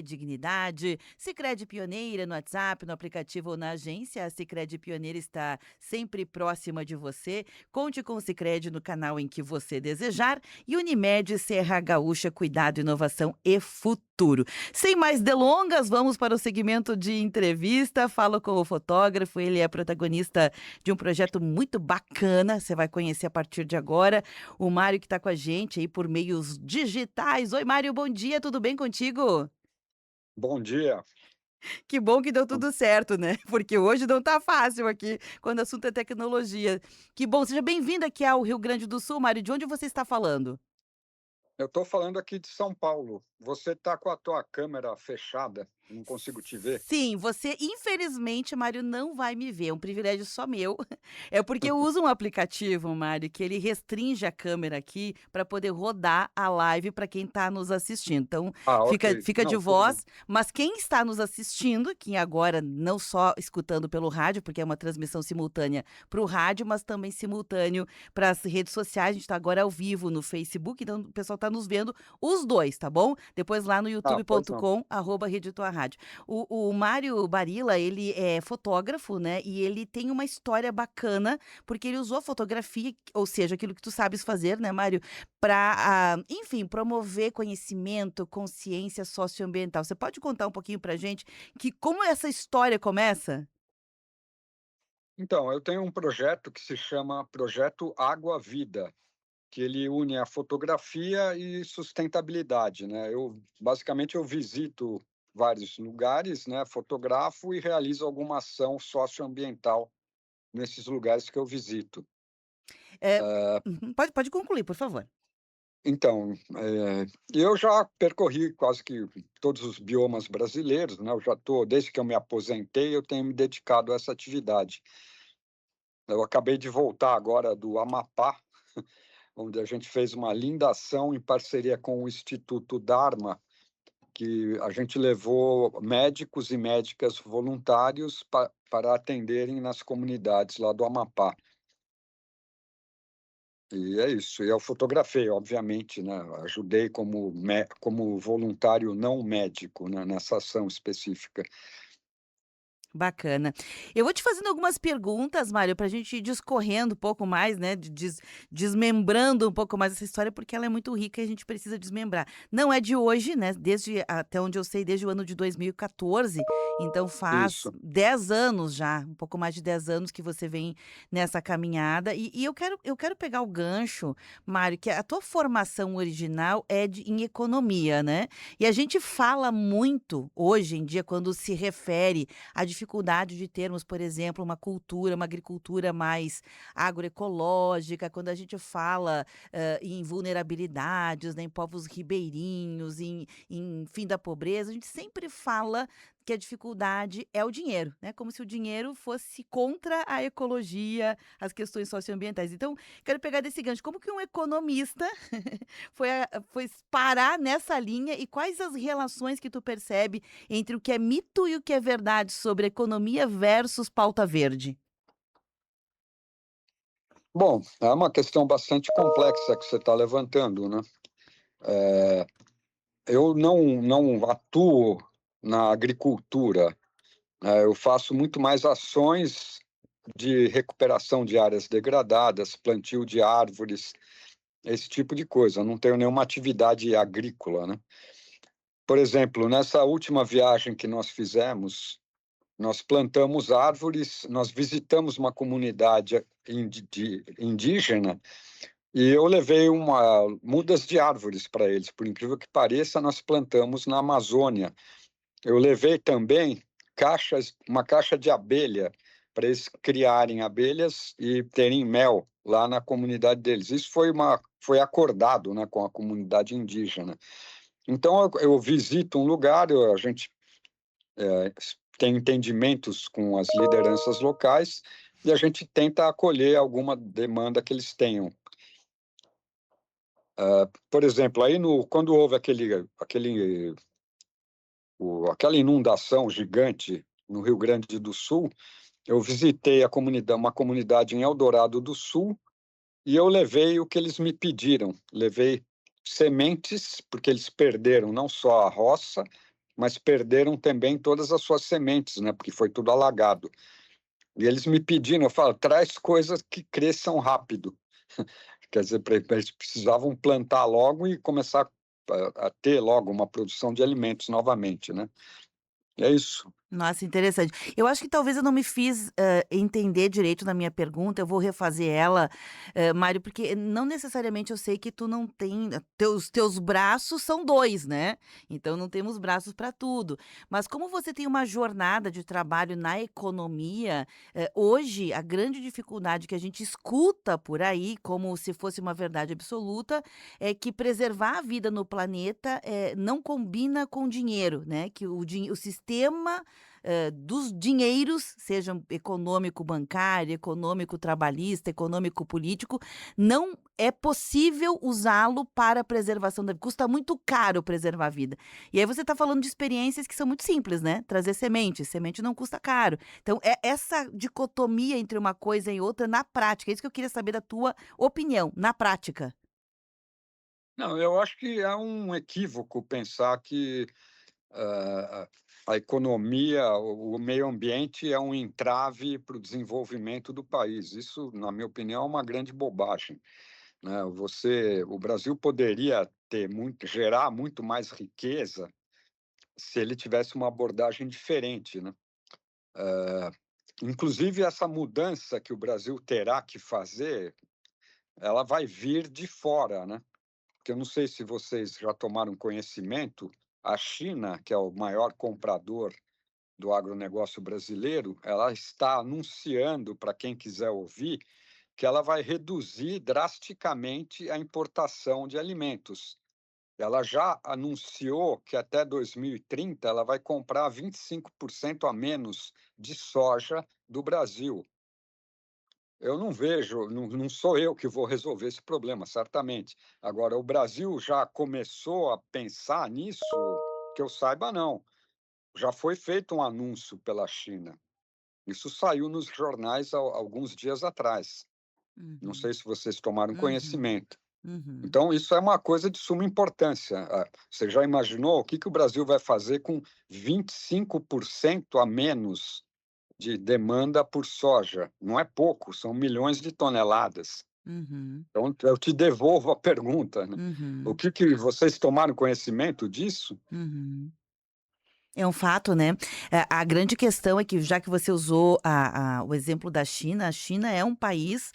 dignidade. Sicredi Pioneira no WhatsApp, no aplicativo ou na agência. A Sicredi Pioneira está sempre próxima de você. Conte com o Sicredi no canal em que você desejar. E Unimed Serra Gaúcha, cuidado, inovação e futuro. Sem mais delongas, vamos para o segmento de entrevista. Falo com o fotógrafo, ele é protagonista de um projeto muito bacana, você vai conhecer a partir de agora. O Mário que está com a gente aí por meios digitais. Oi, Mário, bom dia, tudo bem contigo? Bom dia. Que bom que deu tudo certo, né? Porque hoje não tá fácil aqui quando o assunto é tecnologia. Que bom, seja bem-vindo aqui ao Rio Grande do Sul, Mário. De onde você está falando? Eu estou falando aqui de São Paulo. Você está com a tua câmera fechada, não consigo te ver. Sim, você infelizmente, Mário, não vai me ver, é um privilégio só meu. É porque eu uso um aplicativo, Mário, que ele restringe a câmera aqui para poder rodar a live para quem está nos assistindo. Então, Ah, fica ok. fica de Não, tudo bem. voz, mas quem está nos assistindo, que agora não só escutando pelo rádio, porque é uma transmissão simultânea para o rádio, mas também simultâneo para as redes sociais. A gente está agora ao vivo no Facebook, então o pessoal está nos vendo os dois, tá bom? Depois lá no Ah, pois não. youtube.com/Rede Tua Rádio. O Mário Barilla, ele é fotógrafo, né, e ele tem uma história bacana, porque ele usou a fotografia, ou seja, aquilo que tu sabes fazer, né, Mário, para, enfim, promover conhecimento, consciência socioambiental. Você pode contar um pouquinho pra gente que como essa história começa? Então, eu tenho um projeto que se chama Projeto Água Vida, que ele une a fotografia e sustentabilidade, né? Basicamente, eu visito vários lugares, né? Fotografo e realizo alguma ação socioambiental nesses lugares que eu visito. Eh pode concluir, por favor. Então, eu já percorri quase que todos os biomas brasileiros, né, eu já estou desde que eu me aposentei, eu tenho me dedicado a essa atividade. Eu acabei de voltar agora do Amapá, onde a gente fez uma linda ação em parceria com o Instituto Dharma, que a gente levou médicos e médicas voluntários para atenderem nas comunidades lá do Amapá. E é isso, e eu fotografei, obviamente, né, ajudei como voluntário não médico, né, nessa ação específica. Bacana. Eu vou te fazendo algumas perguntas, Mário, para a gente ir discorrendo um pouco mais, né, desmembrando um pouco mais essa história, porque ela é muito rica e a gente precisa desmembrar. Não é de hoje, né, desde até onde eu sei, desde o ano de 2014, então faz Isso. 10 anos já, um pouco mais de 10 anos que você vem nessa caminhada. E eu quero pegar o gancho, Mário, que a tua formação original é em economia, né? E a gente fala muito hoje em dia, quando se refere a dificuldade de termos, por exemplo, uma cultura, uma agricultura mais agroecológica, quando a gente fala, em vulnerabilidades, né, em povos ribeirinhos, em fim da pobreza, a gente sempre fala que a dificuldade é o dinheiro, né, como se o dinheiro fosse contra a ecologia, as questões socioambientais. Então, quero pegar desse gancho, como que um economista foi parar nessa linha e quais as relações que tu percebe entre o que é mito e o que é verdade sobre economia versus pauta verde? Bom, é uma questão bastante complexa que você está levantando, né. Eu não atuo na agricultura, né, eu faço muito mais ações de recuperação de áreas degradadas, plantio de árvores, esse tipo de coisa, eu não tenho nenhuma atividade agrícola, né. Por exemplo, nessa última viagem que nós fizemos, nós plantamos árvores, nós visitamos uma comunidade indígena e eu levei mudas de árvores para eles. Por incrível que pareça, nós plantamos na Amazônia. Eu levei também uma caixa de abelha para eles criarem abelhas e terem mel lá na comunidade deles. Isso foi acordado, né, com a comunidade indígena. Então eu visito um lugar, a gente tem entendimentos com as lideranças locais e a gente tenta acolher alguma demanda que eles tenham. Por exemplo, aí quando houve aquela inundação gigante no Rio Grande do Sul, eu visitei uma comunidade em Eldorado do Sul e eu levei o que eles me pediram. Levei sementes, porque eles perderam não só a roça, mas perderam também todas as suas sementes, né, porque foi tudo alagado. E eles me pediram, eu falo: "Traz coisas que cresçam rápido". Quer dizer, eles precisavam plantar logo e começar a ter logo uma produção de alimentos novamente, né. É isso. Nossa, interessante. Eu acho que talvez eu não me fiz, entender direito na minha pergunta, eu vou refazer ela, Mário, porque não necessariamente eu sei que tu não tem teus braços são 2, né, então não temos braços para tudo. Mas como você tem uma jornada de trabalho na economia, hoje a grande dificuldade que a gente escuta por aí, como se fosse uma verdade absoluta, é que preservar a vida no planeta, não combina com dinheiro, né, que o sistema dos dinheiros, seja econômico bancário, econômico trabalhista, econômico político, não é possível usá-lo para a preservação da vida. Custa muito caro preservar a vida. E aí você está falando de experiências que são muito simples, né? Trazer semente, semente não custa caro. Então, é essa dicotomia entre uma coisa e outra na prática. É isso que eu queria saber da tua opinião, na prática. Não, eu acho que é um equívoco pensar que, a a economia, o meio ambiente é um entrave para o desenvolvimento do país. Isso, na minha opinião, é uma grande bobagem, né. O Brasil poderia gerar muito mais riqueza se ele tivesse uma abordagem diferente, né. Inclusive essa mudança que o Brasil terá que fazer, ela vai vir de fora, né. Porque eu não sei se vocês já tomaram conhecimento, a China, que é o maior comprador do agronegócio brasileiro, ela está anunciando, para quem quiser ouvir, que ela vai reduzir drasticamente a importação de alimentos. Ela já anunciou que até 2030 ela vai comprar 25% a menos de soja do Brasil. Eu não vejo, não sou eu que vou resolver esse problema, certamente. Agora, o Brasil já começou a pensar nisso? Que eu saiba, não. Já foi feito um anúncio pela China. Isso saiu nos jornais há alguns dias atrás. Não Uhum, sei se vocês tomaram uhum, conhecimento. uhum, Então, isso é uma coisa de suma importância. Você já imaginou o que que o Brasil vai fazer com 25% a menos de demanda por soja? Não é pouco, são milhões de toneladas. uhum, Então, eu te devolvo a pergunta, né. O uhum, que que vocês tomaram conhecimento disso? uhum. É um fato, né. A grande questão é que, já que você usou o exemplo da China, a China é um país,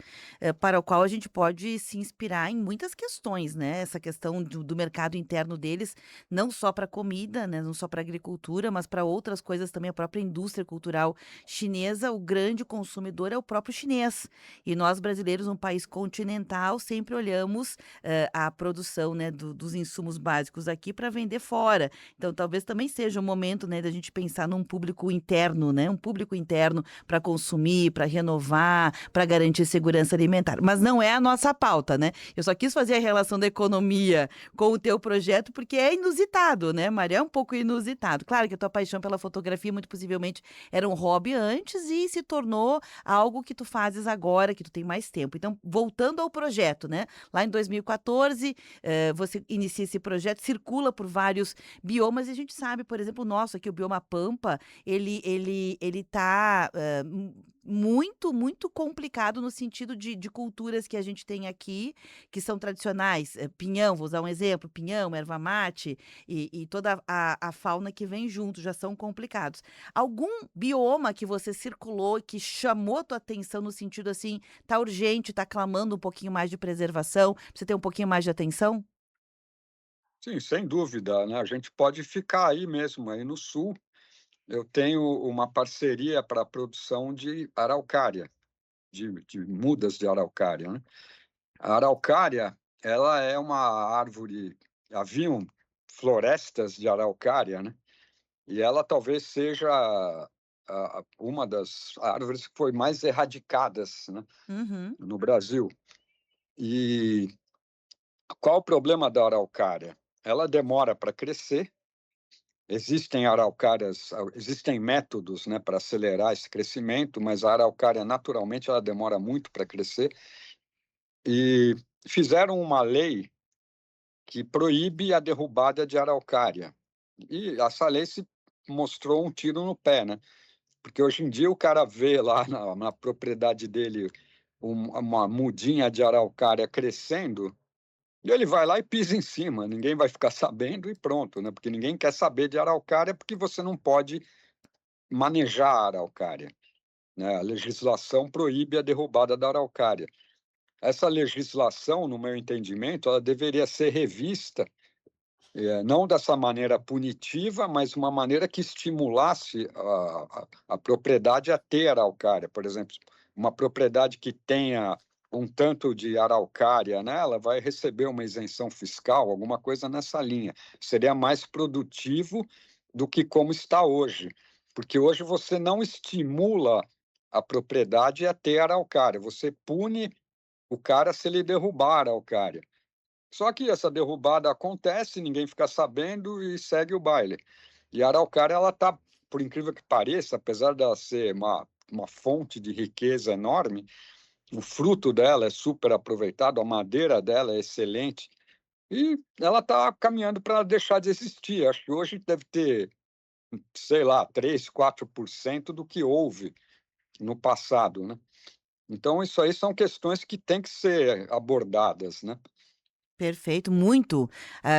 para o qual a gente pode se inspirar em muitas questões, né. Essa questão do mercado interno deles, não só para comida, né, não só para agricultura, mas para outras coisas também. A própria indústria cultural chinesa, o grande consumidor é o próprio chinês. E nós brasileiros, um país continental, sempre olhamos, a produção, né, dos insumos básicos aqui para vender fora. Então talvez também seja o momento, né, da gente pensar num público interno, né, um público interno para consumir, para renovar, para garantir segurança alimentar. Mas não é a nossa pauta, né. Eu só quis fazer a relação da economia com o teu projeto, porque é inusitado, né, Maria, é um pouco inusitado. Claro que a tua paixão pela fotografia muito possivelmente era um hobby antes e se tornou algo que tu fazes agora, que tu tem mais tempo. Então, voltando ao projeto, né, lá em 2014, você inicia esse projeto, circula por vários biomas, e a gente sabe, por exemplo, o nosso aqui, o bioma Pampa, ele tá, muito, muito complicado no sentido de culturas que a gente tem aqui, que são tradicionais, pinhão, vou usar um exemplo, pinhão, erva mate e toda a fauna que vem junto, já são complicados. Algum bioma que você circulou, que chamou a tua atenção no sentido, assim, tá urgente, tá clamando um pouquinho mais de preservação, precisa ter um pouquinho mais de atenção? Sim, sem dúvida, né, a gente pode ficar aí mesmo, aí no sul. Eu tenho uma parceria para a produção de araucária, de mudas de araucária, né. A araucária, ela é uma árvore, haviam florestas de araucária, né, e ela talvez seja uma das árvores que foi mais erradicadas, né, Uhum, no Brasil. E qual o problema da araucária? Ela demora para crescer, existem métodos, né, para acelerar esse crescimento, mas a araucária naturalmente ela demora muito para crescer, e fizeram uma lei que proíbe a derrubada de araucária. E essa lei se mostrou um tiro no pé, né, porque hoje em dia o cara vê lá na propriedade dele uma mudinha de araucária crescendo, e ele vai lá e pisa em cima, ninguém vai ficar sabendo e pronto, né, porque ninguém quer saber de araucária, porque você não pode manejar a araucária, né, a legislação proíbe a derrubada da araucária. Essa legislação, no meu entendimento, ela deveria ser revista, não dessa maneira punitiva, mas uma maneira que estimulasse a propriedade a ter araucária. Por exemplo, uma propriedade que tenha um tanto de araucária nela vai receber uma isenção fiscal, alguma coisa nessa linha. Seria mais produtivo do que como está hoje, porque hoje você não estimula a propriedade a ter araucária, você pune o cara se ele derrubar a araucária. Só que essa derrubada acontece, ninguém fica sabendo e segue o baile. E a araucária, ela tá, por incrível que pareça, apesar dela ser uma fonte de riqueza enorme, o fruto dela é super aproveitado, a madeira dela é excelente, e ela está caminhando para deixar de existir. Acho que hoje deve ter, sei lá, 3, 4% do que houve no passado, né. Então isso aí são questões que têm que ser abordadas, né. Perfeito, muito.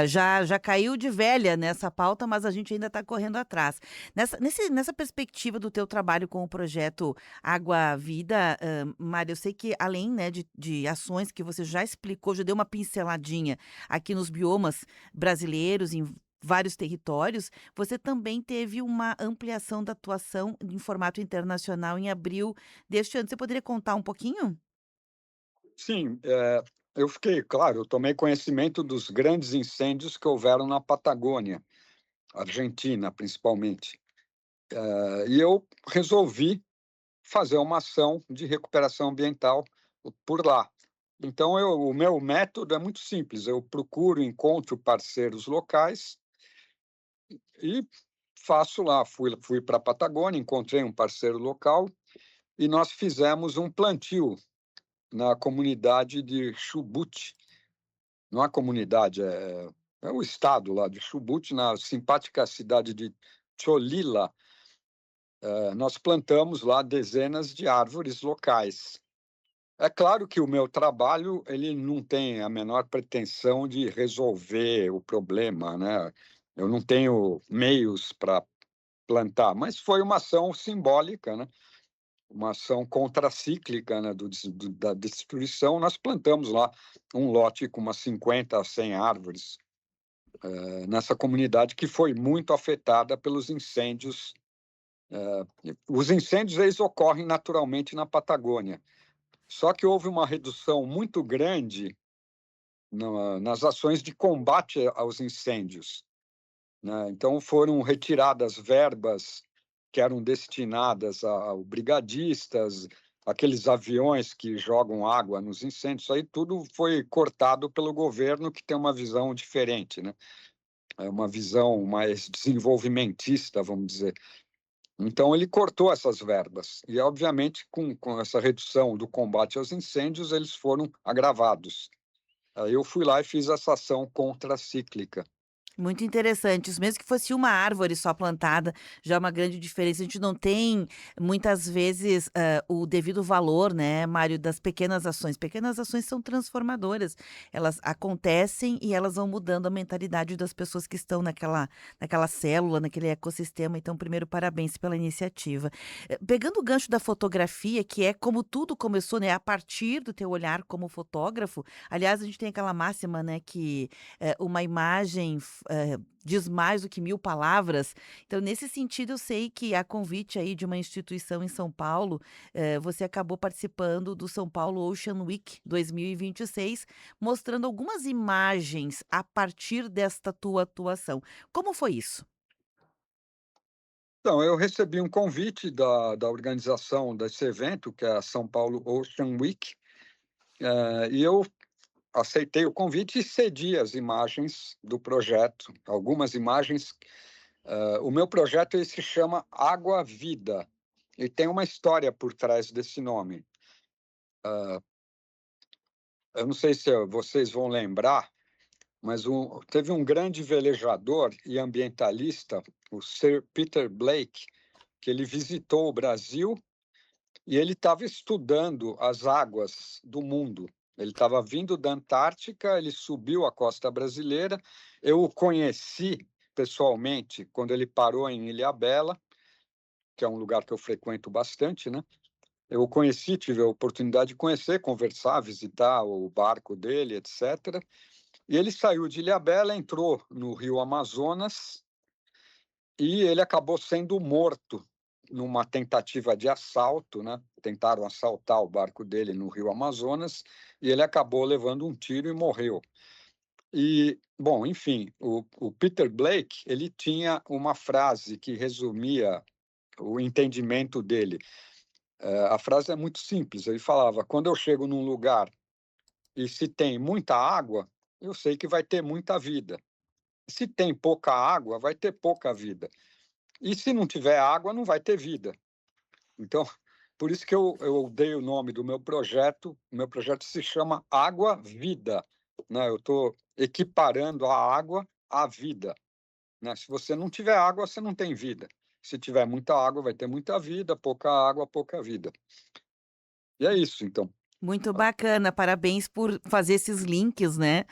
Já caiu de velha nessa pauta, mas a gente ainda está correndo atrás. Nessa perspectiva do teu trabalho com o projeto Água Vida, Mário, eu sei que além, né, de ações que você já explicou, já deu uma pinceladinha aqui nos biomas brasileiros, em vários territórios, você também teve uma ampliação da atuação em formato internacional em abril deste ano. Você poderia contar um pouquinho? Sim, eu fiquei claro, eu tomei conhecimento dos grandes incêndios que houveram na Patagônia, Argentina, principalmente. E eu resolvi fazer uma ação de recuperação ambiental por lá. Então o meu método é muito simples, eu procuro, encontro parceiros locais e faço lá. Fui pra Patagônia, encontrei um parceiro local e nós fizemos um plantio na comunidade de Chubut. Não é comunidade, é o estado lá de Chubut, na simpática cidade de Cholila. Nós plantamos lá dezenas de árvores locais. É claro que o meu trabalho, ele não tem a menor pretensão de resolver o problema, né, eu não tenho meios para plantar, mas foi uma ação simbólica, né, uma ação contracíclica, né, da destruição. Nós plantamos lá um lote com umas 50 a 100 árvores, nessa comunidade que foi muito afetada pelos incêndios. Os incêndios, eles ocorrem naturalmente na Patagônia, só que houve uma redução muito grande nas ações de combate aos incêndios, né. Então foram retiradas verbas que eram destinadas ao brigadistas, aqueles aviões que jogam água nos incêndios, isso aí tudo foi cortado pelo governo, que tem uma visão diferente, né, é uma visão mais desenvolvimentista, vamos dizer. Então ele cortou essas verbas e, obviamente, com essa redução do combate aos incêndios, eles foram agravados. Aí eu fui lá e fiz essa ação contracíclica. Muito interessante. Isso mesmo que fosse uma árvore só plantada, já é uma grande diferença. A gente não tem, muitas vezes, o devido valor, né, Mário, das pequenas ações. Pequenas ações são transformadoras. Elas acontecem e elas vão mudando a mentalidade das pessoas que estão naquela célula, naquele ecossistema. Então, primeiro, parabéns pela iniciativa. Pegando o gancho da fotografia, que é como tudo começou, né, a partir do teu olhar como fotógrafo. Aliás, a gente tem aquela máxima, né, que uma imagem diz mais do que 1000 palavras. Então, nesse sentido, eu sei que a convite aí de uma instituição em São Paulo, você acabou participando do São Paulo Ocean Week 2026, mostrando algumas imagens a partir desta tua atuação. Como foi isso? Então, eu recebi um convite da organização desse evento, que é a São Paulo Ocean Week, e eu aceitei o convite e cedi as imagens do projeto, algumas imagens. O meu projeto, ele se chama Água Vida, e tem uma história por trás desse nome. Eu não sei se vocês vão lembrar, mas teve um grande velejador e ambientalista, o Sir Peter Blake, que ele visitou o Brasil e ele estava estudando as águas do mundo. Ele estava vindo da Antártica, ele subiu a costa brasileira. Eu o conheci pessoalmente quando ele parou em Ilhabela, que é um lugar que eu frequento bastante, né? Eu o conheci, tive a oportunidade de conhecer, conversar, visitar o barco dele, etc. E ele saiu de Ilhabela, entrou no rio Amazonas e ele acabou sendo morto numa tentativa de assalto, né? Tentaram assaltar o barco dele no rio Amazonas e ele acabou levando um tiro e morreu. E, bom, enfim, o Peter Blake, ele tinha uma frase que resumia o entendimento dele. A frase é muito simples, ele falava: "Quando eu chego num lugar e se tem muita água, eu sei que vai ter muita vida. Se tem pouca água, vai ter pouca vida. E se não tiver água, não vai ter vida". Então, por isso que eu dei o nome do meu projeto se chama Água Vida, né, eu estou equiparando a água à vida, né, se você não tiver água, você não tem vida. Se tiver muita água, vai ter muita vida, pouca água, pouca vida. E é isso então. Muito bacana, parabéns por fazer esses links, né.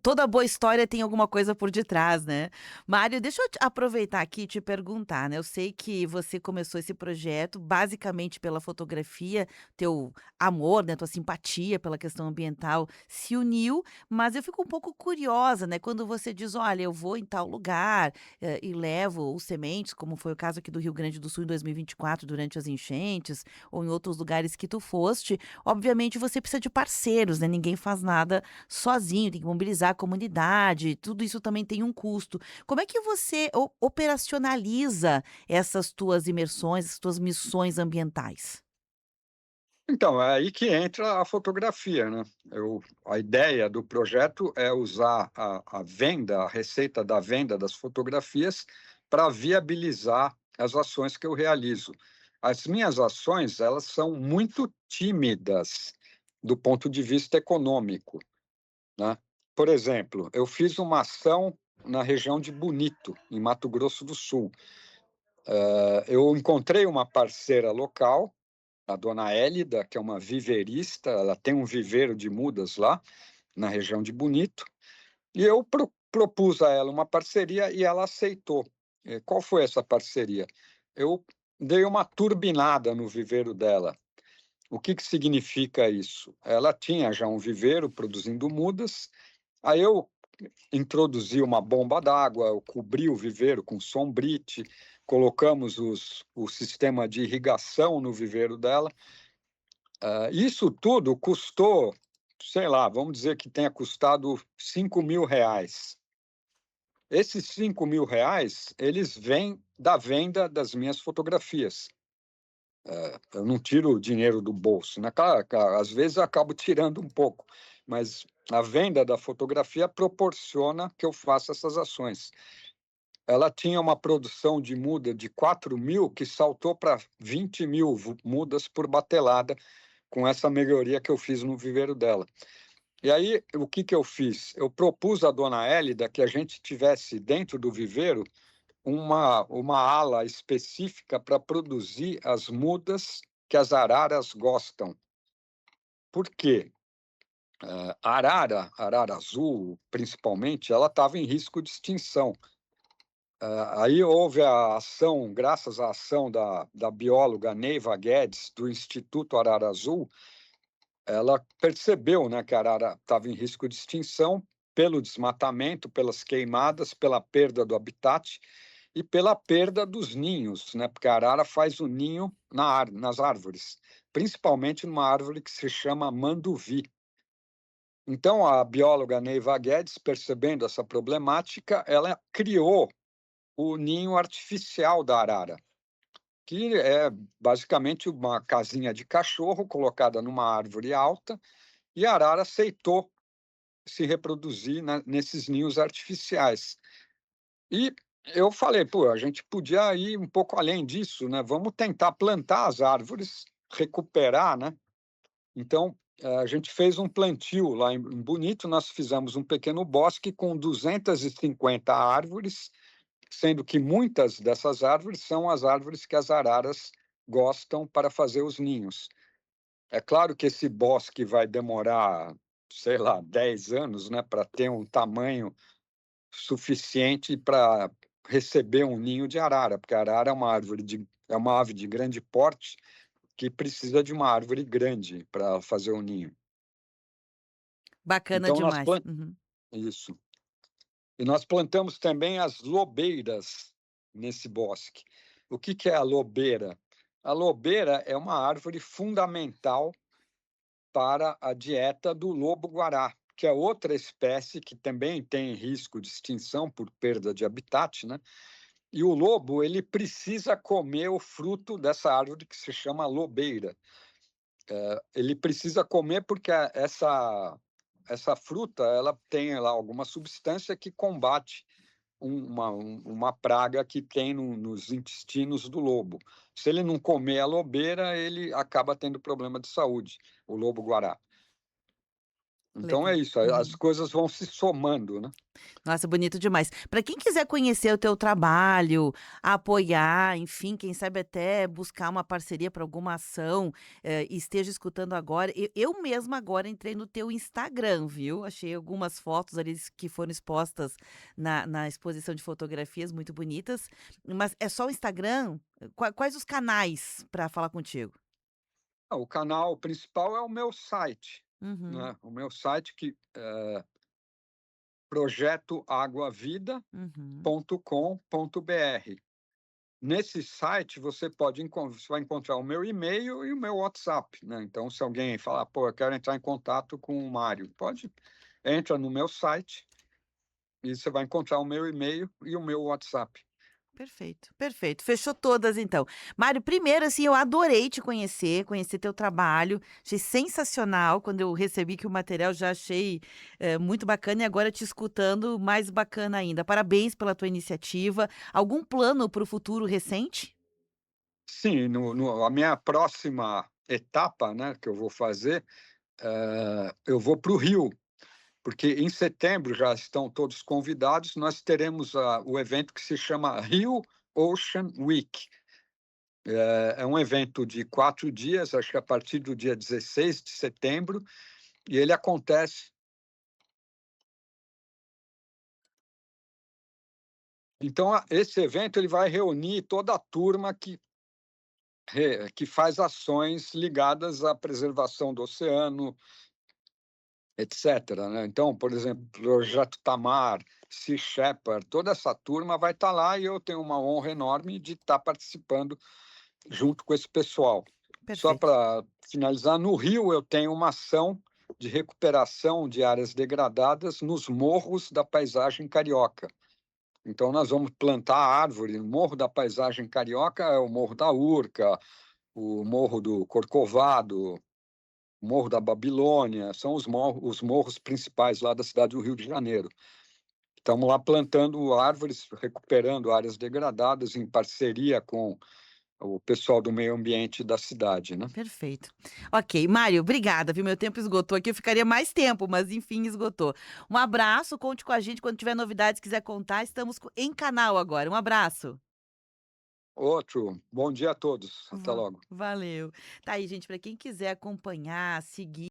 Toda boa história tem alguma coisa por detrás, né. Mário, deixa eu aproveitar aqui e te perguntar, né, eu sei que você começou esse projeto basicamente pela fotografia, teu amor, né, tua simpatia pela questão ambiental se uniu, mas eu fico um pouco curiosa, né, quando você diz: "Olha, eu vou em tal lugar, e levo os sementes", como foi o caso aqui do Rio Grande do Sul em 2024 durante as enchentes, ou em outros lugares que tu foste, obviamente você precisa de parceiros, né, ninguém faz nada sozinho, tem que mobilizar a comunidade, tudo isso também tem um custo. Como é que você operacionaliza essas tuas imersões, essas tuas missões ambientais? Então, é aí que entra a fotografia, né. A ideia do projeto é usar a venda, a receita da venda das fotografias para viabilizar as ações que eu realizo. As minhas ações, elas são muito tímidas do ponto de vista econômico, né. Por exemplo, eu fiz uma ação na região de Bonito, em Mato Grosso do Sul. Eu encontrei uma parceira local, a dona Hélida, que é uma viverista, ela tem um viveiro de mudas lá, na região de Bonito, e eu propus a ela uma parceria e ela aceitou. Qual foi essa parceria? Eu dei uma turbinada no viveiro dela. O que que significa isso? Ela tinha já um viveiro produzindo mudas, aí eu introduzi uma bomba d'água, eu cobri o viveiro com sombrite, colocamos o sistema de irrigação no viveiro dela. Isso tudo custou, sei lá, vamos dizer que tenha custado R$ 5.000. Esses R$ 5.000, eles vêm da venda das minhas fotografias. Eu não tiro o dinheiro do bolso, né, claro, às vezes eu acabo tirando um pouco, mas a venda da fotografia proporciona que eu faça essas ações. Ela tinha uma produção de muda de 4.000 que saltou para 20.000 mudas por batelada, com essa melhoria que eu fiz no viveiro dela. E aí, o que que eu fiz? Eu propus à dona Hélida que a gente tivesse dentro do viveiro uma ala específica para produzir as mudas que as araras gostam. Por quê? A arara azul, principalmente, ela estava em risco de extinção. Aí houve a ação, graças à ação da bióloga Neiva Guedes, do Instituto Arara Azul. Ela percebeu, né, que a arara estava em risco de extinção pelo desmatamento, pelas queimadas, pela perda do habitat e pela perda dos ninhos, né, porque a arara faz o ninho nas árvores, principalmente numa árvore que se chama manduvi. Então, a bióloga Neiva Guedes, percebendo essa problemática, ela criou o ninho artificial da arara, que é basicamente uma casinha de cachorro colocada numa árvore alta, e a arara aceitou se reproduzir nesses ninhos artificiais. E eu falei: "Pô, a gente podia ir um pouco além disso, né, vamos tentar plantar as árvores, recuperar, né". Então, A gente fez um plantio lá em Bonito, nós fizemos um pequeno bosque com 250 árvores, sendo que muitas dessas árvores são as árvores que as araras gostam para fazer os ninhos. É claro que esse bosque vai demorar, sei lá, 10 anos, né, para ter um tamanho suficiente para receber um ninho de arara, porque a arara é uma ave de grande porte que precisa de uma árvore grande para fazer o ninho. Bacana Então nós demais. plan Uhum. Isso. E nós plantamos também as lobeiras nesse bosque. O que que é a lobeira? A lobeira é uma árvore fundamental para a dieta do lobo-guará, que é outra espécie que também tem risco de extinção por perda de habitat, né. E o lobo, ele precisa comer o fruto dessa árvore que se chama lobeira. Ele precisa comer porque essa fruta, ela tem lá alguma substância que combate uma praga que tem nos intestinos do lobo. Se ele não comer a lobeira, ele acaba tendo problema de saúde, o lobo-guará. Então é Legal. isso, as Uhum. coisas vão se somando, né. Nossa, bonito demais. Para quem quiser conhecer o teu trabalho, apoiar, enfim, quem sabe até buscar uma parceria para alguma ação, e esteja escutando agora, eu mesma agora entrei no teu Instagram, viu? Achei algumas fotos ali que foram expostas na exposição de fotografias muito bonitas, mas é só o Instagram? Quais os canais para falar contigo? O canal principal é o meu site, Uhum, né, o meu site que é projetoaguavida.com.br. uhum. Nesse site você vai encontrar o meu e-mail e o meu WhatsApp, né, então se alguém falar: "Pô, eu quero entrar em contato com o Mário", entra no meu site e você vai encontrar o meu e-mail e o meu WhatsApp. Perfeito, perfeito. Fechou todas então. Mário, primeiro, assim, eu adorei te conhecer, conhecer teu trabalho, achei sensacional. Quando eu recebi que o material já achei muito bacana e agora te escutando, mais bacana ainda. Parabéns pela tua iniciativa. Algum plano para o futuro recente? Sim, a minha próxima etapa, né, que eu vou fazer, eu vou para o Rio, porque em setembro já estão todos convidados, nós teremos o evento que se chama Rio Ocean Week. É um evento de 4 dias, acho que a partir do dia 16 de setembro, e ele acontece. Então esse evento ele vai reunir toda a turma que faz ações ligadas à preservação do oceano, etcétera, né. Então, por exemplo, Projeto Tamar, Sea Shepherd, toda essa turma vai estar lá e eu tenho uma honra enorme de estar participando junto com esse pessoal. Só Perfeito. para finalizar, no Rio eu tenho uma ação de recuperação de áreas degradadas nos morros da paisagem carioca. Então nós vamos plantar árvore no Morro da Paisagem Carioca, é o Morro da Urca, o Morro do Corcovado, o Morro da Babilônia, são os morros principais lá da cidade do Rio de Janeiro. Estamos lá plantando árvores, recuperando áreas degradadas em parceria com o pessoal do meio ambiente da cidade, né. Perfeito. Ok, Mário, obrigada, viu? Meu tempo esgotou aqui, eu ficaria mais tempo, mas enfim, esgotou. Um abraço, conte com a gente quando tiver novidades, quiser contar, estamos em canal agora. Um abraço. Outro, bom dia a todos, até logo. Valeu. Tá aí, gente, para quem quiser acompanhar, seguir